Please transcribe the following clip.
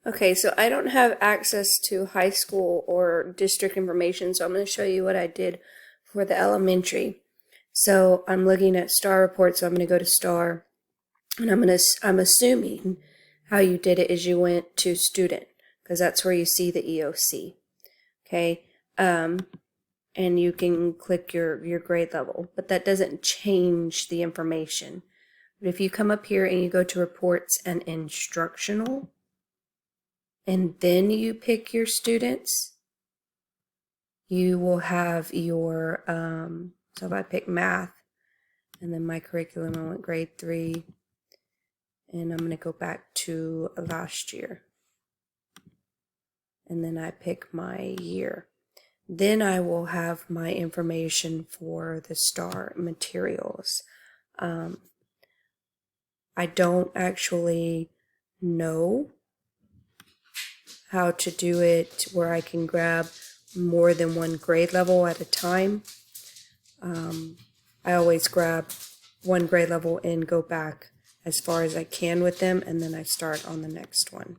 Okay, so I don't have access to high school or district information, so I'm going to show you what I did for the elementary. So I'm looking at STAR report, so I'm going to go to STAR, and I'm assuming how you did it is you went to student, because that's where you see the EOC. Okay, and you can click your grade level, but that doesn't change the information. But if you come up here and you go to reports and instructional, and then you pick your students, you will have your, so if I pick math, and then my curriculum, I went grade 3, and I'm going to go back to last year. And then I pick my year. Then I will have my information for the STAR materials. I don't actually know how to do it where I can grab more than one grade level at a time. I always grab one grade level and go back as far as I can with them, and then I start on the next one.